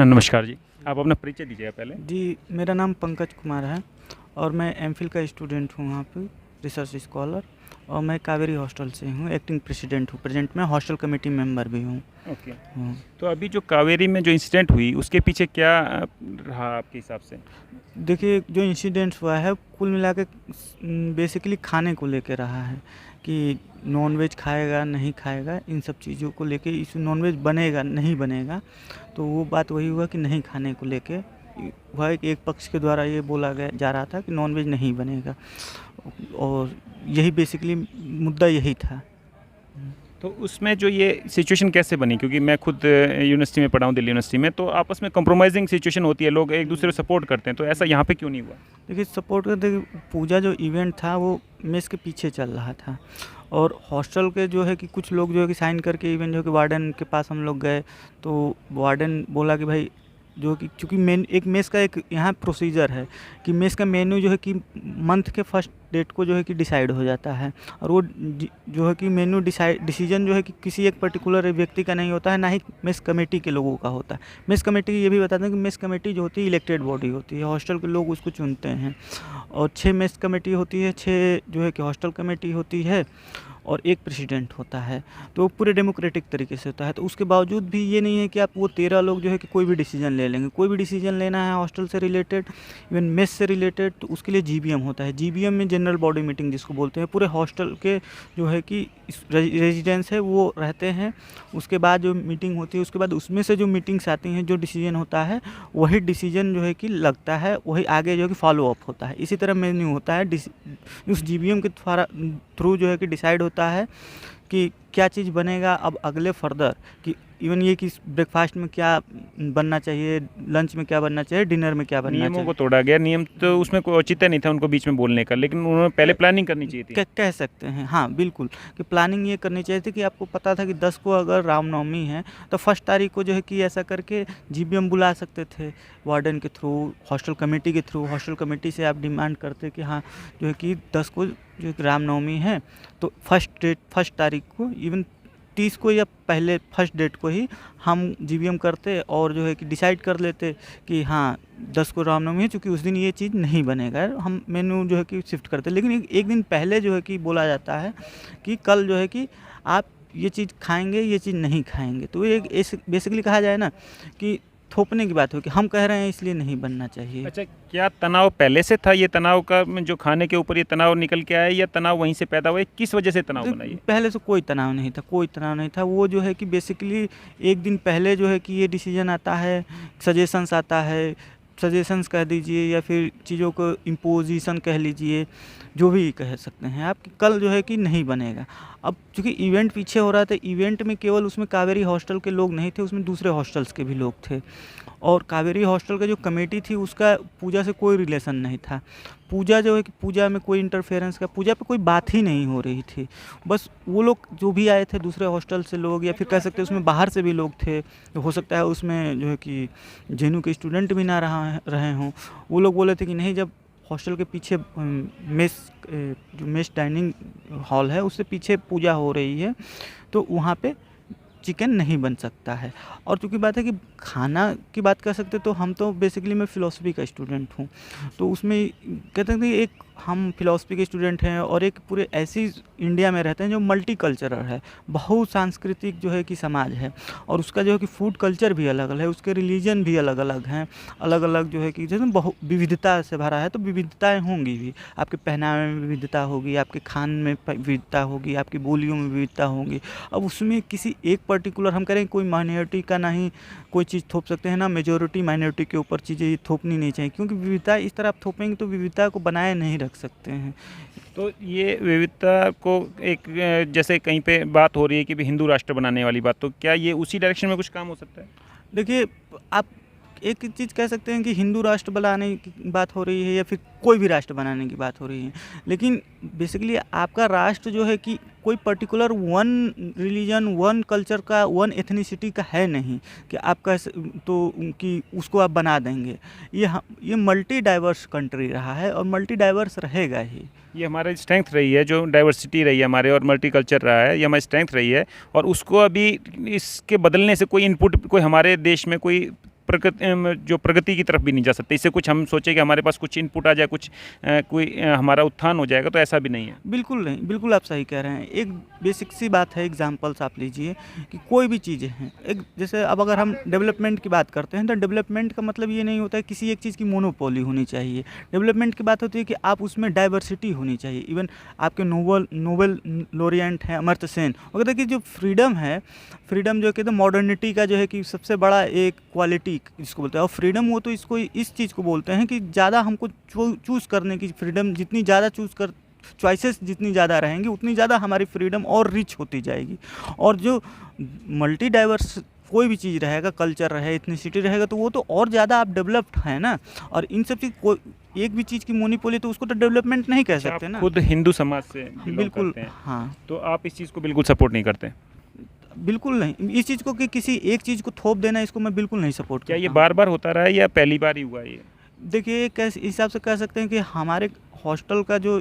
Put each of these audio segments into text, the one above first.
नमस्कार जी। आप अपना परिचय दीजिएगा पहले। जी, मेरा नाम पंकज कुमार है और मैं एमफ़िल का स्टूडेंट हूँ वहाँ पे, रिसर्च स्कॉलर। और मैं कावेरी हॉस्टल से हूँ, एक्टिंग प्रेसिडेंट हूँ, प्रेज़ेंट में हॉस्टल कमेटी मेंबर भी हूँ। ओके। हाँ। तो अभी जो कावेरी में जो इंसिडेंट हुई उसके पीछे क्या रहा आपके हिसाब से? देखिए, जो इंसिडेंट्स हुआ है कुल मिला के बेसिकली खाने को लेके रहा है कि नॉन-वेज खाएगा, नहीं खाएगा, इन सब चीज़ों को लेके इस नॉन-वेज बनेगा, नहीं बनेगा। तो वो बात वही हुआ कि नहीं खाने को लेके हुआ है कि एक पक्ष के द्वारा ये बोला गया जा रहा था कि नॉन-वेज नहीं बनेगा और यही बेसिकली मुद्दा यही था। तो उसमें जो ये सिचुएशन कैसे बनी? क्योंकि मैं खुद यूनिवर्सिटी में पढ़ा हूँ, दिल्ली यूनिवर्सिटी में, तो आपस में कंप्रोमाइज़िंग सिचुएशन होती है, लोग एक दूसरे को सपोर्ट करते हैं, तो ऐसा यहाँ पे क्यों नहीं हुआ? देखिए, सपोर्ट का देखिए, पूजा जो इवेंट था वो मेस के पीछे चल रहा था और हॉस्टल के जो है कि कुछ लोग जो है कि साइन करके इवेंट जो है कि वार्डन के पास हम लोग गए, तो वार्डन बोला कि भाई जो कि चूँकि मेन एक मेस का एक यहाँ प्रोसीजर है कि मेस का मेन्यू जो है कि मंथ के फर्स्ट डेट को जो है कि डिसाइड हो जाता है और वो जो है कि मेन्यू डिसीजन जो है कि किसी एक पर्टिकुलर व्यक्ति का नहीं होता है, ना ही मेस कमेटी के लोगों का होता है। मेस कमेटी ये भी बताते हैं कि मेस कमेटी जो होती है इलेक्टेड बॉडी होती है, हॉस्टल के लोग उसको चुनते हैं और 6 मेस कमेटी होती है, 6 जो है कि हॉस्टल कमेटी होती है और 1 प्रेसिडेंट होता है। तो वो पूरे डेमोक्रेटिक तरीके से होता है। तो उसके बावजूद भी ये नहीं है कि आप वो 13 लोग जो है कि कोई भी डिसीजन ले लेंगे। कोई भी डिसीजन लेना है हॉस्टल से रिलेटेड, इवन मेस से रिलेटेड, तो उसके लिए जीबीएम होता है। जीबीएम में जनरल बॉडी मीटिंग जिसको बोलते हैं, पूरे हॉस्टल के जो है कि रेजिडेंट्स है वो रहते हैं। उसके बाद जो मीटिंग होती है, उसके बाद उसमें से जो मीटिंग्स आती हैं, जो डिसीजन होता है, वही डिसीजन जो है कि लगता है, वही आगे जो है कि फॉलो अप होता है। इसी तरह मेन्यू होता है, उस जीबीएम के थ्रू जो है कि डिसाइड होता है कि क्या चीज़ बनेगा अब अगले फर्दर, कि इवन ये कि ब्रेकफास्ट में क्या बनना चाहिए, लंच में क्या बनना चाहिए, डिनर में क्या बनना नियमों को चाहिए। तोड़ा गया, नियम तो उसमें कोई औचित्य नहीं था उनको बीच में बोलने का, लेकिन उन्होंने पहले प्लानिंग करनी चाहिए थी। कह सकते हैं, हाँ बिल्कुल, कि प्लानिंग ये करनी चाहिए थी कि आपको पता था कि 10 को अगर रामनवमी है तो फर्स्ट तारीख को जो है कि ऐसा करके जीबीएम बुला सकते थे वार्डन के थ्रू, हॉस्टल कमेटी के थ्रू। हॉस्टल कमेटी से आप डिमांड करते कि हाँ जो है कि 10 को जो है कि रामनवमी है, तो फर्स्ट तारीख को, इवन 30 को या पहले फर्स्ट डेट को ही हम जीबीएम करते और जो है कि डिसाइड कर लेते कि हाँ 10 को रामनवमी है, चूँकि उस दिन ये चीज़ नहीं बनेगा, हम मेन्यू जो है कि शिफ्ट करते। लेकिन एक दिन पहले जो है कि बोला जाता है कि कल जो है कि आप ये चीज़ खाएँगे, ये चीज़ नहीं खाएँगे। तो ये ऐसे बेसिकली कहा जाए ना कि थोपने की बात हो कि हम कह रहे हैं इसलिए नहीं बनना चाहिए। अच्छा, क्या तनाव पहले से था? ये तनाव का जो खाने के ऊपर ये तनाव निकल के आया, या तनाव वहीं से पैदा हुआ है? किस वजह से तनाव बना ये? पहले से कोई तनाव नहीं था, कोई तनाव नहीं था। वो जो है कि बेसिकली एक दिन पहले जो है कि ये डिसीजन आता है, सजेशंस आता है, सजेशंस कह दीजिए या फिर चीज़ों को इम्पोजिशन कह लीजिए, जो भी कह सकते हैं आप, कि कल जो है कि नहीं बनेगा। अब चूँकि इवेंट पीछे हो रहा था, इवेंट में केवल उसमें कावेरी हॉस्टल के लोग नहीं थे, उसमें दूसरे हॉस्टल्स के भी लोग थे और कावेरी हॉस्टल का जो कमेटी थी उसका पूजा से कोई रिलेशन नहीं था। पूजा जो है कि पूजा में कोई इंटरफेरेंस का, पूजा पे कोई बात ही नहीं हो रही थी। बस वो लोग जो भी आए थे दूसरे हॉस्टल से लोग, या फिर कह सकते हैं उसमें बाहर से भी लोग थे, हो सकता है उसमें जो है कि जेएनयू के स्टूडेंट भी ना रहे हों। वो लोग बोले थे कि नहीं, जब हॉस्टल के पीछे जो मेस डाइनिंग हॉल है उससे पीछे पूजा हो रही है, तो वहाँ पे चिकन नहीं बन सकता है। और चूँकि बात है कि खाना की बात कर सकते, तो हम तो बेसिकली मैं फ़िलॉसफ़ी का स्टूडेंट हूँ। तो उसमें कहते हैं कि एक हम फ़िलॉसफ़ी के स्टूडेंट हैं और एक पूरे ऐसी इंडिया में रहते हैं जो मल्टीकल्चरल है, बहुसांस्कृतिक जो है कि समाज है और उसका जो है कि फूड कल्चर भी अलग-अलग है, उसके रिलीजन भी अलग-अलग हैं। अलग-अलग जो है कि जैसे विविधता से भरा है, तो विविधताएँ होंगी भी। आपके पहनावे में विविधता होगी, आपके खान में विविधता होगी, आपकी बोलियों में विविधता होगी। अब उसमें किसी एक पर्टिकुलर हम कह रहे हैं कोई माइनॉरिटी का नहीं कोई चीज़ थोप सकते हैं, ना मेजॉरिटी माइनॉरिटी के ऊपर चीज़ें थोपनी नहीं चाहिए, क्योंकि विविधता इस तरह आप थोपेंगे तो विविधता को बनाए नहीं रख सकते हैं। तो ये विविधता को एक जैसे कहीं पे बात हो रही है कि भी हिंदू राष्ट्र बनाने वाली बात, तो क्या ये उसी डायरेक्शन में कुछ काम हो सकता है? देखिए, आप एक चीज़ कह सकते हैं कि हिंदू राष्ट्र बनाने की बात हो रही है या फिर कोई भी राष्ट्र बनाने की बात हो रही है, लेकिन बेसिकली आपका राष्ट्र जो है कि कोई particular one religion, one culture का, वन एथनिसिटी का है नहीं कि आप तो कि उसको आप बना देंगे। ये मल्टी डाइवर्स कंट्री रहा है और मल्टी डाइवर्स रहेगा ही। ये हमारी स्ट्रेंथ रही है, जो डाइवर्सिटी रही है हमारे, और मल्टीकल्चर रहा है, ये हमारी स्ट्रेंथ रही है। और उसको अभी इसके बदलने से कोई इनपुट, कोई हमारे देश में कोई जो प्रगति की तरफ भी नहीं जा सकते। इससे कुछ हम सोचे कि हमारे पास कुछ इनपुट आ जाए, कुछ कोई हमारा उत्थान हो जाएगा, तो ऐसा भी नहीं है। बिल्कुल नहीं, बिल्कुल आप सही कह रहे हैं। एक बेसिक सी बात है, एग्जांपल्स आप लीजिए कि कोई भी चीज़ें हैं, एक जैसे अब अगर हम डेवलपमेंट की बात करते हैं तो डेवलपमेंट का मतलब ये नहीं होता है किसी एक चीज़ की मोनोपोली होनी चाहिए। डेवलपमेंट की बात होती है कि आप उसमें डाइवर्सिटी होनी चाहिए। इवन आपके नोबेल लॉरिएंट हैं अमर्त्य सेन, वो कहते हैं कि जो फ्रीडम है, फ्रीडम जो कहते हैं मॉडर्निटी का जो है कि सबसे बड़ा एक क्वालिटी जिसको बोलते हैं, और फ्रीडम वो तो इसको इस चीज़ को बोलते हैं कि ज़्यादा हमको चूज़ करने की फ्रीडम, जितनी ज़्यादा चॉइसेस जितनी ज़्यादा रहेंगी उतनी ज़्यादा हमारी फ्रीडम और रिच होती जाएगी। और जो मल्टी डाइवर्स कोई भी चीज़ रहेगा, कल्चर रहे, इथनिसिटी रहेगा, तो वो तो और ज़्यादा आप डेवलप्ड है ना। और इन सब चीज़ कोई एक भी चीज़ की मोनोपोली तो उसको तो डेवलपमेंट नहीं कह सकते ना। खुद हिंदू समाज से बिलोंग बिल्कुल करते हैं, हाँ, तो आप इस चीज़ को बिल्कुल सपोर्ट नहीं करते? बिल्कुल नहीं। इस चीज़ को कि किसी एक चीज़ को थोप देना, इसको मैं बिल्कुल नहीं सपोर्ट क्या करता ये हूँ। बार बार होता रहा है या पहली बार ही हुआ ये? देखिए, कैसे हिसाब से कह सकते हैं कि हमारे हॉस्टल का जो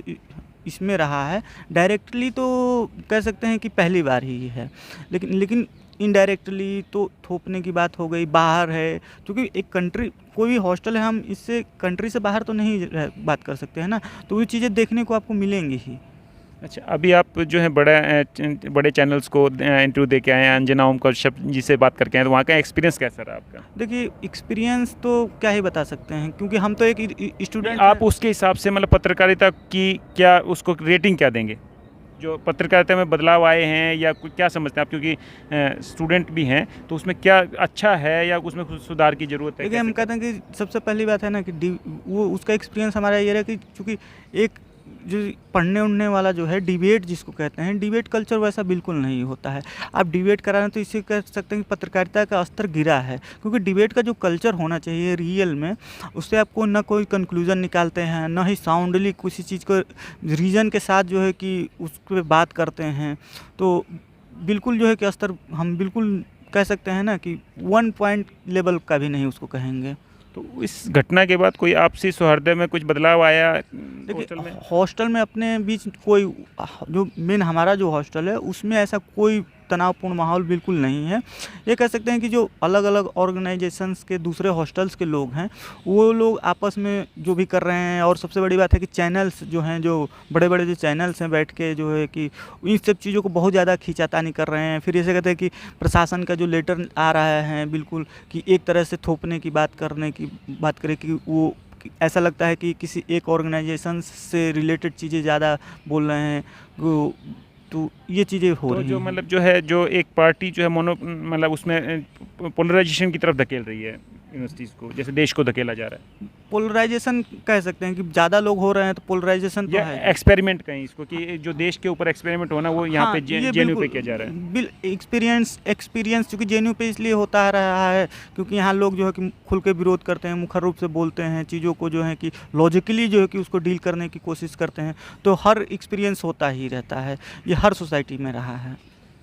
इसमें रहा है, डायरेक्टली तो कह सकते हैं कि पहली बार ही है, लेकिन इनडायरेक्टली तो थोपने की बात हो गई। बाहर है, क्योंकि एक कंट्री कोई भी हॉस्टल है, हम इससे कंट्री से बाहर तो नहीं बात कर सकते हैं ना, तो वो चीज़ें देखने को आपको मिलेंगी ही। अच्छा, अभी आप जो है बड़े चैनल्स को इंटरव्यू दे के आए हैं, अंजना ओम कश्यप जी से बात करके आए, तो वहाँ का एक्सपीरियंस कैसा रहा आपका? देखिए, एक्सपीरियंस तो क्या ही बता सकते हैं, क्योंकि हम तो एक स्टूडेंट आप उसके हिसाब से मतलब पत्रकारिता की क्या उसको रेटिंग क्या देंगे? जो पत्रकारिता में बदलाव आए हैं या क्या समझते हैं आप, क्योंकि स्टूडेंट भी हैं, तो उसमें क्या अच्छा है या उसमें कुछ सुधार की ज़रूरत है? देखिए, हम कहते हैं कि सबसे पहली बात है ना कि वो उसका एक्सपीरियंस हमारा ये रहा कि चूँकि एक जो पढ़ने उढ़ने वाला जो है, डिबेट जिसको कहते हैं, डिबेट कल्चर वैसा बिल्कुल नहीं होता है। आप डिबेट करा रहे हैं तो इससे कह सकते हैं कि पत्रकारिता का स्तर गिरा है, क्योंकि डिबेट का जो कल्चर होना चाहिए रियल में, उससे आपको ना कोई कंक्लूजन निकालते हैं, ना ही साउंडली किसी चीज़ को रीज़न के साथ जो है कि उस पर बात करते हैं। तो बिल्कुल जो है कि स्तर हम बिल्कुल कह सकते हैं ना कि 1 पॉइंट लेवल का भी नहीं उसको कहेंगे। तो इस घटना के बाद कोई आपसी सौहार्द में कुछ बदलाव आया हॉस्टल देखिए, में? हॉस्टल में अपने बीच कोई जो मेन हमारा जो हॉस्टल है उसमें ऐसा कोई तनावपूर्ण माहौल बिल्कुल नहीं है। ये कह सकते हैं कि जो अलग अलग ऑर्गेनाइजेशंस के दूसरे हॉस्टल्स के लोग हैं, वो लोग आपस में जो भी कर रहे हैं, और सबसे बड़ी बात है कि चैनल्स जो हैं, जो बड़े बड़े जो चैनल्स हैं, बैठ के जो है कि इन सब चीज़ों को बहुत ज़्यादा खींचातानी कर रहे हैं। फिर ऐसे कहते हैं कि प्रशासन का जो लेटर आ रहा है बिल्कुल कि एक तरह से थोपने की बात करें कि वो ऐसा लगता है कि किसी एक ऑर्गेनाइजेशन से रिलेटेड चीज़ें ज़्यादा बोल रहे हैं, तो ये चीज़ें हो रही जो हैं। मतलब जो है, जो एक पार्टी जो है मतलब उसमें पोलराइजेशन की तरफ धकेल रही है यूनिवर्सिटीज़ को, जैसे देश को धकेला जा रहा है, पोलराइजेशन कह सकते हैं कि ज़्यादा लोग हो रहे हैं तो पोलराइजेशन तो या है। एक्सपेरिमेंट कहें इसको, कि जो देश के ऊपर एक्सपेरिमेंट होना वो यहाँ हाँ, पे ये जेएनयू पे बिल्कुल किया जा रहा है। एक्सपीरियंस चूँकि जेएनयू पे इसलिए होता रहा है क्योंकि यहाँ लोग जो है कि खुल के विरोध करते हैं, मुखर रूप से बोलते हैं, चीज़ों को जो है कि लॉजिकली जो है कि उसको डील करने की कोशिश करते हैं, तो हर एक्सपीरियंस होता ही रहता है। ये हर सोसाइटी में रहा है।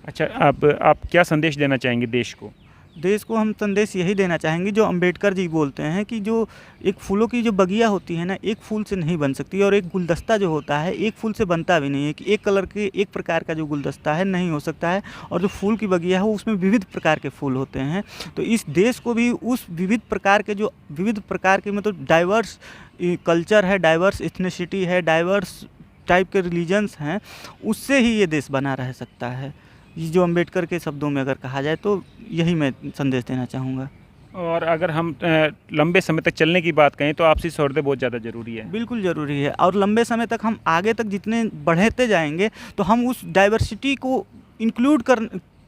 अच्छा, आप क्या संदेश देना चाहेंगे देश को? देश को हम संदेश यही देना चाहेंगे जो अंबेडकर जी बोलते हैं कि जो एक फूलों की जो बगिया होती है ना, एक फूल से नहीं बन सकती, और एक गुलदस्ता जो होता है एक फूल से बनता भी नहीं है, कि एक कलर के एक प्रकार का जो गुलदस्ता है नहीं हो सकता है, और जो फूल की बगिया है उसमें विविध प्रकार के फूल होते हैं। तो इस देश को भी उस विविध प्रकार के मतलब डाइवर्स कल्चर है, डाइवर्स इथनिसिटी है, डाइवर्स टाइप के रिलीजन्स हैं, उससे ही ये देश बना रह सकता है। ये जो अंबेडकर के शब्दों में अगर कहा जाए तो यही मैं संदेश देना चाहूँगा। और अगर हम लंबे समय तक चलने की बात कहें तो आपसी सौहार्द बहुत ज़्यादा ज़रूरी है। बिल्कुल ज़रूरी है, और लंबे समय तक हम आगे तक जितने बढ़ते जाएंगे तो हम उस डाइवर्सिटी को इंक्लूड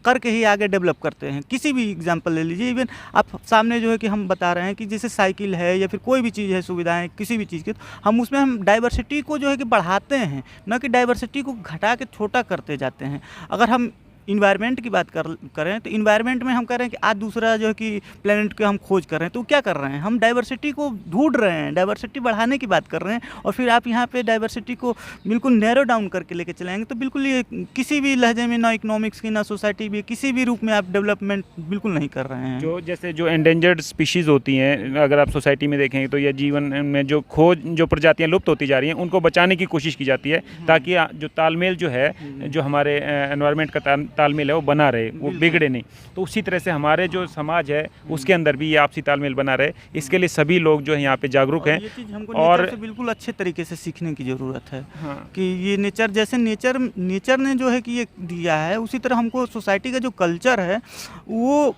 करके ही आगे डेवलप करते हैं। किसी भी एग्जांपल ले लीजिए, इवन आप सामने जो है कि हम बता रहे हैं कि जैसे साइकिल है या फिर कोई भी चीज़ है, सुविधाएं किसी भी चीज़ की, तो हम उसमें हम डाइवर्सिटी को जो है कि बढ़ाते हैं, न कि डाइवर्सिटी को घटा के छोटा करते जाते हैं। अगर हम इन्वायरमेंट की बात करें तो इन्वायरमेंट में हम कह रहे हैं कि आज दूसरा जो है कि प्लेनेट के हम खोज कर रहे हैं, तो क्या कर रहे हैं, हम डाइवर्सिटी को ढूंढ रहे हैं, डाइवर्सिटी बढ़ाने की बात कर रहे हैं, और फिर आप यहाँ पे डाइवर्सिटी को बिल्कुल नैरो डाउन करके लेके चलाएंगे तो बिल्कुल ये किसी भी लहजे में, ना इकोनॉमिक्स की ना सोसाइटी भी, किसी भी रूप में आप डेवलपमेंट बिल्कुल नहीं कर रहे हैं। जो एंडेंजर्ड स्पीशीज़ होती हैं, अगर आप सोसाइटी में देखेंगे तो यह जीवन में जो प्रजातियाँ लुप्त होती जा रही हैं उनको बचाने की कोशिश की जाती है, ताकि जो तालमेल जो है, जो हमारे एनवायरनमेंट का तालमेल है वो बना रहे, वो बिगड़े नहीं। तो उसी तरह से हमारे जो समाज है उसके अंदर भी ये आपसी तालमेल बना रहे, इसके लिए सभी लोग जो है यहाँ पे जागरूक हैं। ये चीज़ हमको और नेचर से बिल्कुल अच्छे तरीके से सीखने की ज़रूरत है हाँ, कि ये नेचर जैसे नेचर ने जो है कि ये दिया है, उसी तरह हमको सोसाइटी का जो कल्चर है वो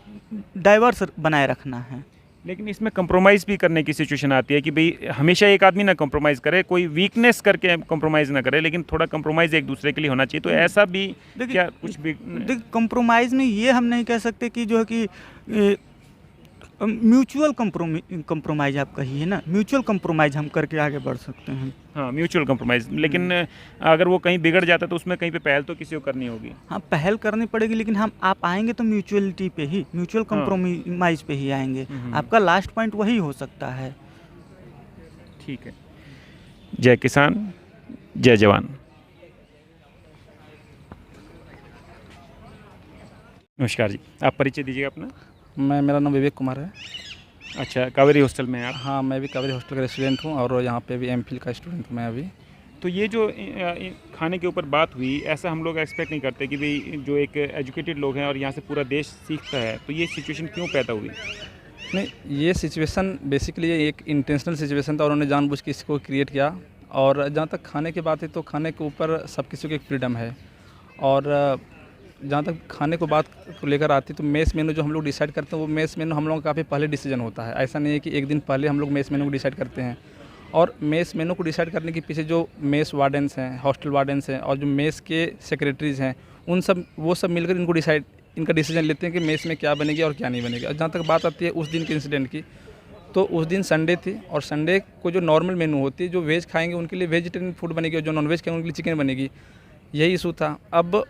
डाइवर्स बनाए रखना है। लेकिन इसमें कंप्रोमाइज़ भी करने की सिचुएशन आती है कि भाई हमेशा एक आदमी ना कंप्रोमाइज़ करे, कोई वीकनेस करके कंप्रोमाइज़ ना करे, लेकिन थोड़ा कंप्रोमाइज़ एक दूसरे के लिए होना चाहिए। तो ऐसा भी देखिए क्या कुछ भी देखिए कंप्रोमाइज़ में ये हम नहीं कह सकते कि जो है कि म्यूचुअल कंप्रोमाइज़ आप कहिए ना, म्यूचुअल कंप्रोमाइज़ हम करके आगे बढ़ सकते हैं। हाँ, म्यूचुअल कंप्रोमाइज़। लेकिन अगर वो कहीं बिगड़ जाता है तो उसमें कहीं पे पहल तो किसी को करनी होगी। हाँ, पहल करनी पड़ेगी, लेकिन हम आप आएँगे तो म्यूचुअलिटी पे ही, म्यूचुअल हाँ। कंप्रोमाइज़ पे ही आएँगे। हम्म। आपका लास्ट पॉइंट वही हो सकता है। ठीक है। जय किसान, जय जवान। नमस्कार जी, आप परिचय दीजिएगा अपना। मेरा नाम विवेक कुमार है। अच्छा, कावेरी हॉस्टल में हैं आप। हाँ, मैं भी कावेरी हॉस्टल का रेसिडेंट हूँ और यहाँ पे भी एमफिल का स्टूडेंट हूँ मैं अभी। तो ये जो खाने के ऊपर बात हुई, ऐसा हम लोग एक्सपेक्ट नहीं करते कि भाई जो एक एजुकेटेड लोग हैं और यहाँ से पूरा देश सीखता है, तो ये सिचुएशन क्यों पैदा हुई? नहीं, ये सिचुएशन बेसिकली एक इंटेंशनल सिचुएशन था और उन्होंने जानबूझ के इसको क्रिएट किया। और जहाँ तक खाने की बात है तो खाने के ऊपर सब किसी को एक फ्रीडम है। और जहाँ तक खाने को बात को लेकर आती है तो मेस मेनू जो हम लोग डिसाइड करते हैं वो मेस मेनू हम लोगों का काफ़ी पहले डिसीजन होता है। ऐसा नहीं है कि एक दिन पहले हम लोग मेस मेनू को डिसाइड करते हैं। और मेस मेनू को डिसाइड करने के पीछे जो मेस वार्डन्स हैं, हॉस्टल वार्डन्स हैं और जो मेस के सेक्रेटरीज़ हैं, वो सब मिलकर इनका डिसीजन लेते हैं कि मेस में क्या बनेगी और क्या नहीं बनेगी। और जहाँ तक बात आती है उस दिन के इंसिडेंट की, तो उस दिन संडे थी और संडे को जो नॉर्मल मेनू होती है, जो वेज खाएंगे उनके लिए वेजिटेरियन फूड बनेगी और जो नॉन वेज खाएंगे उनके लिए चिकन बनेगी। यही इशू था। अब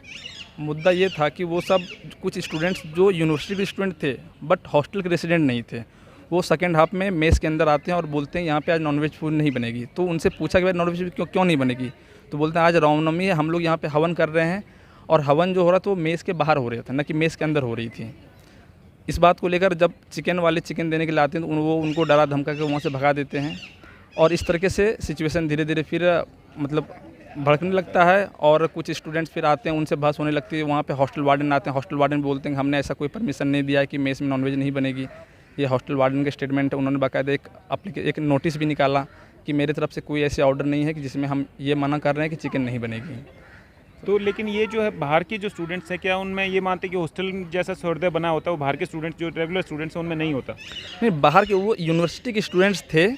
मुद्दा ये था कि वो सब कुछ स्टूडेंट्स जो यूनिवर्सिटी के स्टूडेंट थे बट हॉस्टल के रेसिडेंट नहीं थे, वो सेकेंड हाफ में मेस के अंदर आते हैं और बोलते हैं यहाँ पे आज नॉनवेज फूड नहीं बनेगी। तो उनसे पूछा कि भाई नॉनवेज फूड क्यों नहीं बनेगी? तो बोलते हैं आज रामनवमी है, हम लोग यहाँ पे हवन कर रहे हैं। और हवन जो हो रहा था वो मेस के बाहर हो रहा था, न कि मेस के अंदर हो रही थी। इस बात को लेकर जब चिकन वाले चिकन देने के लिए आते हैं तो वो उनको डरा धमका के वहाँ से भगा देते हैं। और इस तरीके से सिचुएशन धीरे धीरे फिर मतलब भड़कने लगता है और कुछ स्टूडेंट्स फिर आते हैं, उनसे बहस होने लगती है। वहाँ पे हॉस्टल वार्डन आते हैं, हॉस्टल वार्डन बोलते हैं हमने ऐसा कोई परमिशन नहीं दिया है कि मेस में नॉनवेज नहीं बनेगी। ये हॉस्टल वार्डन के स्टेटमेंट है। उन्होंने बाकायदा एक नोटिस भी निकाला कि मेरी तरफ से कोई ऐसे ऑर्डर नहीं है कि जिसमें हम ये मना कर रहे हैं कि चिकन नहीं बनेगी। तो लेकिन ये जो है बाहर के जो स्टूडेंट्स हैं, क्या उनमें ये मानते हैं कि हॉस्टल जैसा सहृदय बना होता है वो बाहर के स्टूडेंट्स जो रेगुलर स्टूडेंट्स हैं उनमें नहीं होता? नहीं, बाहर के वो यूनिवर्सिटी के स्टूडेंट्स थे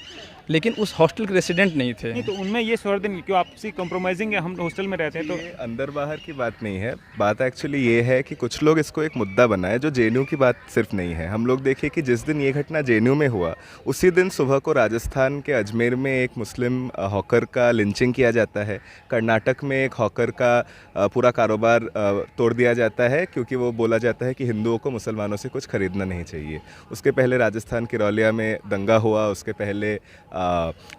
लेकिन उस हॉस्टल के रेसिडेंट नहीं थे। नहीं, तो उनमें ये सहृदय नहीं, क्यों आपसी कंप्रोमाइजिंग है, हम हॉस्टल में रहते हैं तो। ये अंदर बाहर की बात नहीं है, बात एक्चुअली ये है कि कुछ लोग इसको एक मुद्दा बनाए जो जेएनयू की बात सिर्फ नहीं है। हम लोग देखिए कि जिस दिन ये घटना जेएनयू में हुआ उसी दिन सुबह को राजस्थान के अजमेर में एक मुस्लिम हॉकर का लिंचिंग किया जाता है। कर्नाटक में एक हॉकर का पूरा कारोबार तोड़ दिया जाता है क्योंकि वो बोला जाता है कि हिंदुओं को मुसलमानों से कुछ खरीदना नहीं चाहिए। उसके पहले राजस्थान किरौलिया में दंगा हुआ, उसके पहले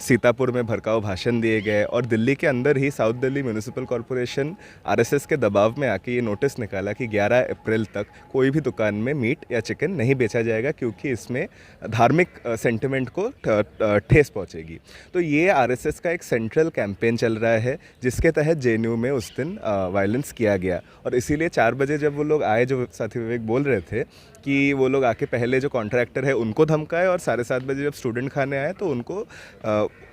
सीतापुर में भड़काऊ भाषण दिए गए और दिल्ली के अंदर ही south Delhi municipal corporation RSS के दबाव में आके ये नोटिस निकाला कि 11 अप्रैल तक कोई भी दुकान में मीट या चिकन नहीं बेचा जाएगा क्योंकि इसमें धार्मिक सेंटिमेंट को ठेस पहुंचेगी। तो ये आरएसएस का एक सेंट्रल कैंपेन चल रहा है जिसके तहत जेएनयू में उस दिन वायलेंस किया गया। और इसीलिए 4 बजे जब वो लोग आए, जो साथी विवेक बोल रहे थे कि वो लोग आके पहले जो कॉन्ट्रैक्टर है उनको धमकाए और 7:30 बजे जब स्टूडेंट खाने आए तो उनको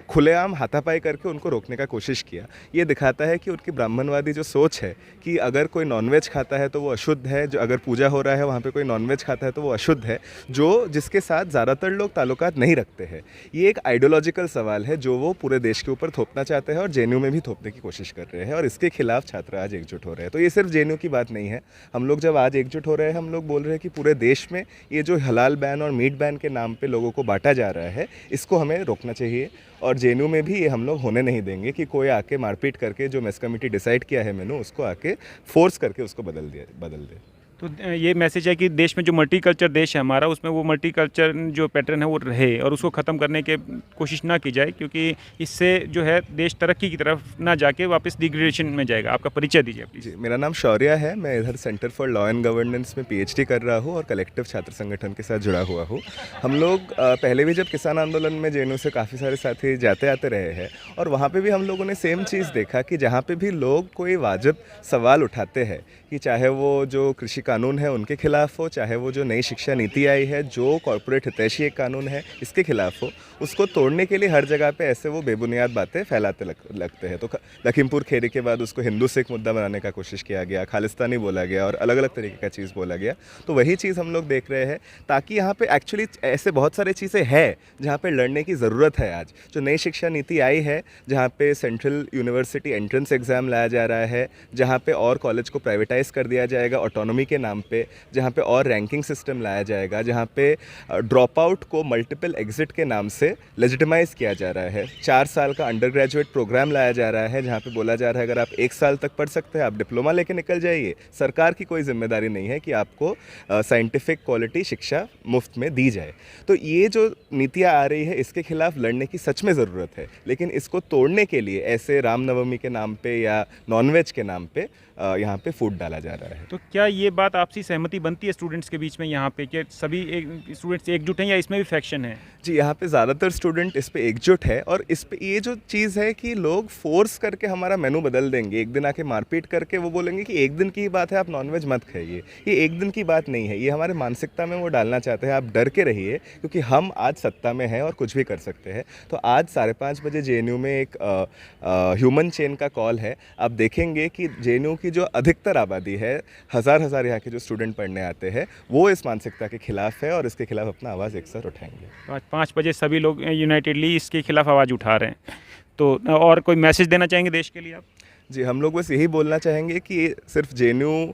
खुलेआम हाथापाई करके उनको रोकने का कोशिश किया। ये दिखाता है कि उनकी ब्राह्मणवादी जो सोच है कि अगर कोई नॉनवेज खाता है तो वो अशुद्ध है, जो अगर पूजा हो रहा है वहाँ पे कोई नॉनवेज खाता है तो वो अशुद्ध है, जो जिसके साथ ज़्यादातर लोग ताल्लुकात नहीं रखते हैं। ये एक आइडियोलॉजिकल सवाल है जो वो पूरे देश के ऊपर थोपना चाहते हैं और जेएनयू में भी थोपने की कोशिश कर रहे हैं और इसके खिलाफ छात्र आज एकजुट हो रहे हैं। तो ये सिर्फ जेएनयू की बात नहीं है। हम लोग जब आज एकजुट हो रहे हैं, हम लोग बोल रहे हैं कि पूरे देश में ये जो हलाल बैन और मीट बैन के नाम पे लोगों को बांटा जा रहा है, इसको हमें रोकना चाहिए। और जेएनयू में भी ये हम लोग होने नहीं देंगे कि कोई आके मारपीट करके जो मेस कमेटी डिसाइड किया है मेनू उसको आके फोर्स करके उसको बदल दे। तो ये मैसेज है कि देश में जो मल्टीकल्चर देश है हमारा, उसमें वो मल्टीकल्चर जो पैटर्न है वो रहे और उसको ख़त्म करने की कोशिश ना की जाए, क्योंकि इससे जो है देश तरक्की की तरफ ना जाके वापस डिग्रेडेशन में जाएगा। आपका परिचय दीजिए प्लीज़। जी, मेरा नाम शौर्या है। मैं इधर centre for law and governance में पीएचडी कर रहा हूँ और कलेक्टिव छात्र संगठन के साथ जुड़ा हुआ हूँ। हम लोग पहले भी जब किसान आंदोलन में जेएनयू से काफ़ी सारे साथी जाते आते रहे हैं और वहाँ पर भी हम लोगों ने सेम चीज़ देखा कि जहाँ पर भी लोग कोई वाजिब सवाल उठाते हैं कि चाहे वो जो कृषि कानून है उनके खिलाफ हो, चाहे वो जो नई शिक्षा नीति आई है जो कॉर्पोरेट हितैषी एक कानून है इसके खिलाफ हो, उसको तोड़ने के लिए हर जगह पे ऐसे वो बेबुनियाद बातें फैलाते लगते हैं। तो लखीमपुर खीरी के बाद उसको हिंदू सिख मुद्दा बनाने का कोशिश किया गया, खालिस्तानी बोला गया और अलग अलग तरीके का चीज़ बोला गया। तो वही चीज़ हम लोग देख रहे हैं, ताकि यहाँ पे एक्चुअली ऐसे बहुत सारी चीज़ें हैं जहाँ पे लड़ने की ज़रूरत है। आज जो नई शिक्षा नीति आई है, जहाँ पे सेंट्रल यूनिवर्सिटी एंट्रेंस एग्ज़ाम लाया जा रहा है, जहाँ पे और कॉलेज को प्राइवेटाइज कर दिया जाएगा ऑटोनॉमी के नाम पे, जहाँ पे और रैंकिंग सिस्टम लाया जाएगा, जहाँ पे ड्रॉप आउट को मल्टीपल एग्जिट के नाम से लेजिटिमाइज़ किया जा रहा है। 4 साल का अंडर ग्रेजुएट प्रोग्राम लाया जा रहा है, जहाँ पे बोला जा रहा है अगर आप 1 साल तक पढ़ सकते हैं आप डिप्लोमा लेके निकल जाइए। सरकार की कोई जिम्मेदारी नहीं है कि आपको साइंटिफिक क्वालिटी शिक्षा मुफ्त में दी जाए। तो ये जो नीतियाँ आ रही है इसके खिलाफ लड़ने की सच में ज़रूरत है, लेकिन इसको तोड़ने के लिए ऐसे रामनवमी के नाम पे या नॉनवेज के नाम पे यहाँ पे फूड डाला जा रहा है। तो क्या ये बात आपसी सहमति बनती है स्टूडेंट्स के बीच में यहाँ पे कि सभी स्टूडेंट्स एकजुट हैं या इसमें भी फैक्शन है? जी, यहाँ पे ज़्यादातर स्टूडेंट इस पे एकजुट है और इस पे ये जो चीज़ है कि लोग फोर्स करके हमारा मेनू बदल देंगे, एक दिन आके मारपीट करके वो बोलेंगे कि एक दिन की ही बात है, आप नॉनवेज मत खाइए। ये एक दिन की बात नहीं है, ये हमारे मानसिकता में वो डालना चाहते हैं। आप डर के रहिए क्योंकि हम आज सत्ता में हैं और कुछ भी कर सकते हैं। तो आज 5:30 बजे JNU में एक ह्यूमन चेन का कॉल है। आप देखेंगे कि JNU की जो अधिकतर आबादी है, हज़ार यहाँ के जो स्टूडेंट पढ़ने आते हैं, वो इस मानसिकता के खिलाफ है और इसके खिलाफ अपना आवाज़ एक साथ उठाएंगे। तो आज 5 बजे सभी लोग यूनाइटेडली इसके खिलाफ आवाज़ उठा रहे हैं। तो और कोई मैसेज देना चाहेंगे देश के लिए आप? जी, हम लोग बस यही बोलना चाहेंगे कि सिर्फ JNU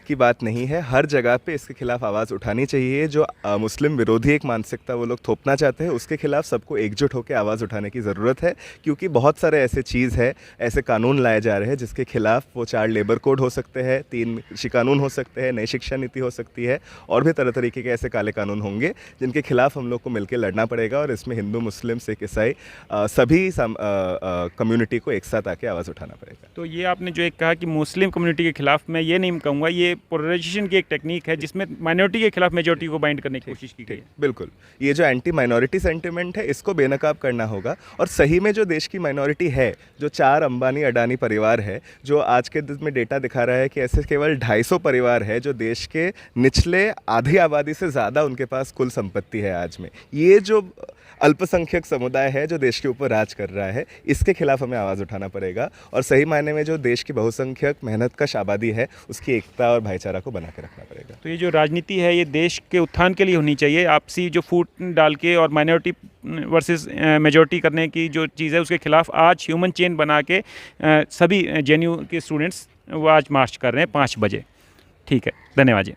की बात नहीं है, हर जगह पे इसके खिलाफ आवाज़ उठानी चाहिए। जो मुस्लिम विरोधी एक मानसिकता वो लोग थोपना चाहते हैं, उसके खिलाफ सबको एकजुट होकर आवाज़ उठाने की ज़रूरत है, क्योंकि बहुत सारे ऐसे चीज़ है, ऐसे कानून लाए जा रहे हैं जिसके खिलाफ वो 4 लेबर कोड हो सकते हैं, 3 कृषि कानून हो सकते हैं, नई शिक्षा नीति हो सकती है और भी तरह तरीके के ऐसे काले कानून होंगे जिनके खिलाफ हम लोग को मिलकर लड़ना पड़ेगा। और इसमें हिंदू, मुस्लिम, सिख, ईसाई सभी कम्युनिटी को एक साथ आके आवाज़ उठाना पड़ेगा। तो ये आपने जो एक कहा कि मुस्लिम कम्युनिटी के खिलाफ, मैं ये नहीं कहूँगा, ये पोलराइजेशन की एक टेक्निक है जिसमें माइनॉरिटी के खिलाफ मेजॉरिटी को बाइंड करने की कोशिश की गई है। बिल्कुल, ये जो एंटी माइनॉरिटी सेंटिमेंट है इसको बेनकाब करना होगा। और सही में जो देश की माइनॉरिटी है, जो 4 अंबानी अडानी परिवार है, जो आज के दिन में डेटा दिखा रहा है कि ऐसे केवल 250 परिवार है जो देश के निचले आधी आबादी से ज़्यादा उनके पास कुल संपत्ति है आज में। ये जो अल्पसंख्यक समुदाय है जो देश के ऊपर राज कर रहा है, इसके खिलाफ हमें आवाज़ उठाना पड़ेगा। और सही मायने में जो देश की बहुसंख्यक मेहनतकश आबादी है उसकी एकता और भाईचारा को बना के रखना पड़ेगा। तो ये जो राजनीति है ये देश के उत्थान के लिए होनी चाहिए, आपसी जो फूट डाल के और माइनॉरिटी वर्सेस मेजॉरिटी करने की जो चीज़ है उसके खिलाफ आज ह्यूमन चेन बना के सभी JNU के स्टूडेंट्स वो आज मार्च कर रहे हैं 5 बजे। ठीक है, धन्यवाद जी।